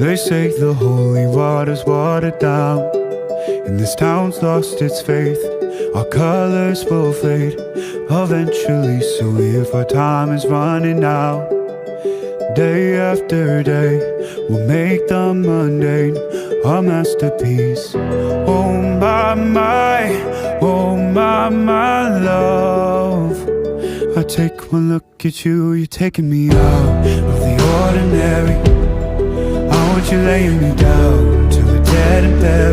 They say the holy water's watered down, and this town's lost its faith. Our colors will fade eventually, so if our time is running out, day after day, we'll make the mundane a masterpiece. Oh my love, I take one look at you, you're taking me out of the ordinary. I want you laying me down till we're dead and buried.